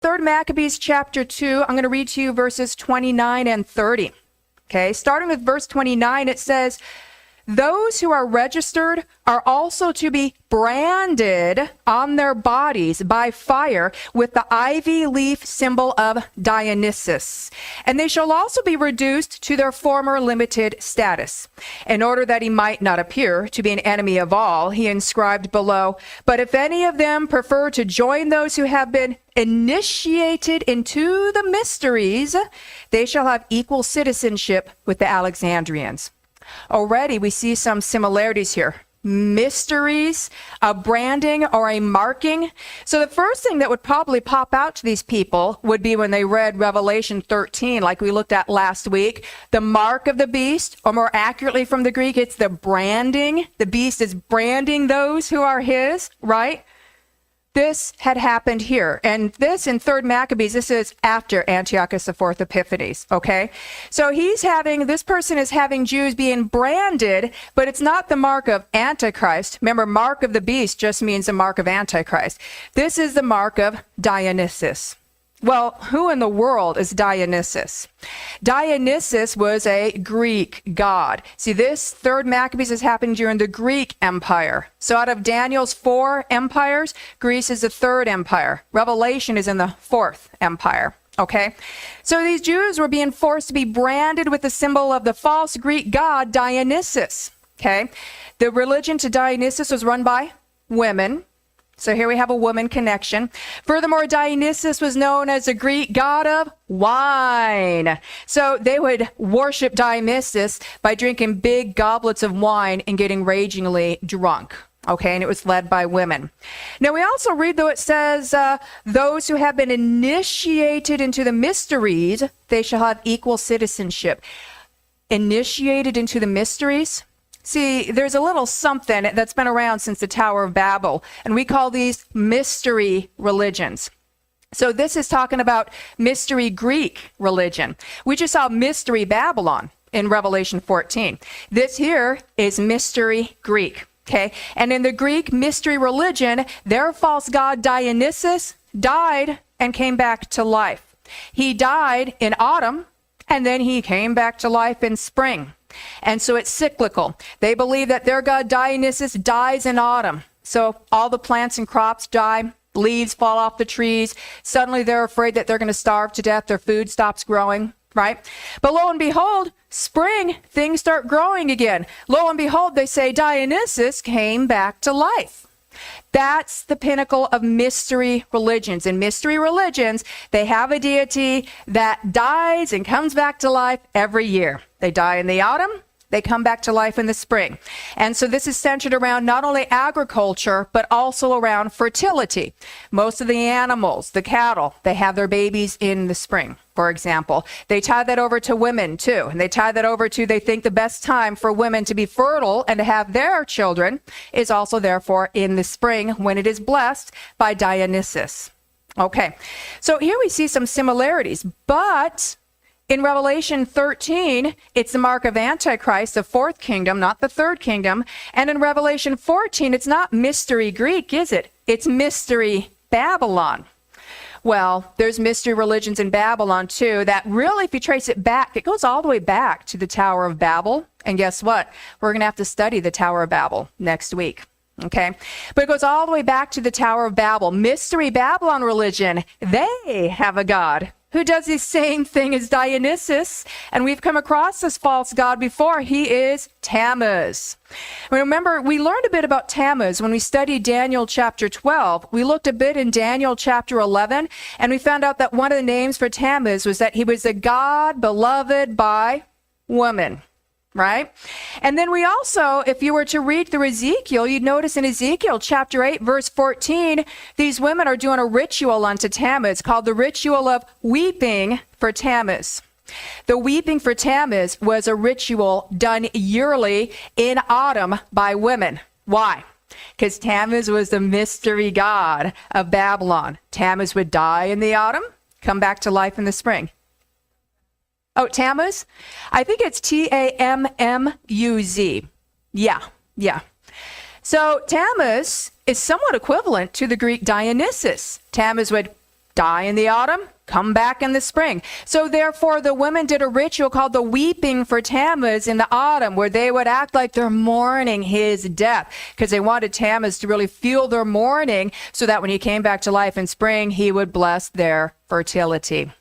3 Maccabees chapter 2, I'm going to read to you verses 29 and 30. Okay, starting with verse 29, it says, "Those who are registered are also to be branded on their bodies by fire with the ivy leaf symbol of Dionysus. And they shall also be reduced to their former limited status. In order that he might not appear to be an enemy of all, he inscribed below, but if any of them prefer to join those who have been initiated into the mysteries, they shall have equal citizenship with the Alexandrians." Already we see some similarities here. Mysteries, a branding or a marking. So the first thing that would probably pop out to these people would be when they read Revelation 13, like we looked at last week, the mark of the beast, or more accurately from the Greek, it's the branding. The beast is branding those who are his, right? This had happened here. And this in 3 Maccabees, this is after Antiochus IV Epiphanes, okay? So this person is having Jews being branded, but it's not the mark of Antichrist. Remember, mark of the beast just means the mark of Antichrist. This is the mark of Dionysus. Well, who in the world is Dionysus? Dionysus was a Greek god. See, this 3 Maccabees has happened during the Greek Empire. So out of Daniel's 4 empires, Greece is the 3rd empire. Revelation is in the 4th empire. Okay? So these Jews were being forced to be branded with the symbol of the false Greek god Dionysus. Okay? The religion to Dionysus was run by women. So here we have a woman connection. Furthermore, Dionysus was known as the Greek god of wine. So they would worship Dionysus by drinking big goblets of wine and getting ragingly drunk. Okay, and it was led by women. Now we also read, though, it says, those who have been initiated into the mysteries, they shall have equal citizenship. Initiated into the mysteries? See, there's a little something that's been around since the Tower of Babel, and we call these mystery religions. So this is talking about mystery Greek religion. We just saw mystery Babylon in Revelation 14. This here is mystery Greek, okay? And in the Greek mystery religion, their false god Dionysus died and came back to life. He died in autumn, and then he came back to life in spring. And so it's cyclical. They believe that their god Dionysus dies in autumn. So all the plants and crops die, leaves fall off the trees. Suddenly they're afraid that they're going to starve to death. Their food stops growing, right? But lo and behold, spring, things start growing again. Lo and behold, they say Dionysus came back to life. That's the pinnacle of mystery religions. In mystery religions, they have a deity that dies and comes back to life every year. They die in the autumn, they come back to life in the spring. And so this is centered around not only agriculture, but also around fertility. Most of the animals, the cattle, they have their babies in the spring, for example. They tie that over to women too. And they tie that over to, they think the best time for women to be fertile and to have their children is also therefore in the spring when it is blessed by Dionysus. Okay, so here we see some similarities, but in Revelation 13, it's the mark of Antichrist, the 4th kingdom, not the 3rd kingdom. And in Revelation 14, it's not mystery Greek, is it? It's mystery Babylon. Well, there's mystery religions in Babylon too that really, if you trace it back, it goes all the way back to the Tower of Babel. And guess what? We're going to have to study the Tower of Babel next week. Okay, but it goes all the way back to the Tower of Babel. Mystery Babylon religion, they have a god who does the same thing as Dionysus, and we've come across this false god before. He is Tammuz. Remember, we learned a bit about Tammuz when we studied Daniel chapter 12. We looked a bit in Daniel chapter 11, and we found out that one of the names for Tammuz was that he was a god beloved by women. Right? And then we also, if you were to read through Ezekiel, you'd notice in Ezekiel chapter 8, verse 14, these women are doing a ritual unto Tammuz called the ritual of weeping for Tammuz. The weeping for Tammuz was a ritual done yearly in autumn by women. Why? Because Tammuz was the mystery god of Babylon. Tammuz would die in the autumn, come back to life in the spring. Oh, Tammuz? I think it's Tammuz. Yeah. So Tammuz is somewhat equivalent to the Greek Dionysus. Tammuz would die in the autumn, come back in the spring. So therefore, the women did a ritual called the weeping for Tammuz in the autumn, where they would act like they're mourning his death, because they wanted Tammuz to really feel their mourning, so that when he came back to life in spring, he would bless their fertility.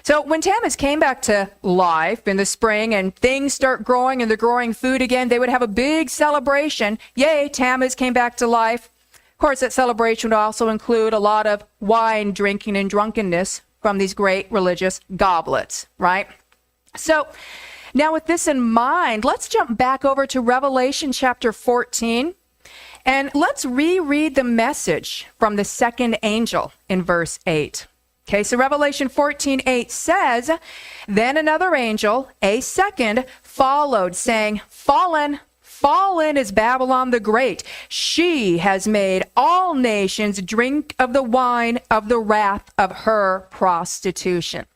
So when Tammuz came back to life in the spring and things start growing and they're growing food again, they would have a big celebration. Yay, Tammuz came back to life. Of course, that celebration would also include a lot of wine drinking and drunkenness from these great religious goblets, right? So now with this in mind, let's jump back over to Revelation chapter 14, and let's reread the message from the second angel in verse 8. Okay, so Revelation 14:8 says, "Then another angel, a second, followed, saying, 'Fallen, fallen is Babylon the Great. She has made all nations drink of the wine of the wrath of her prostitution.'"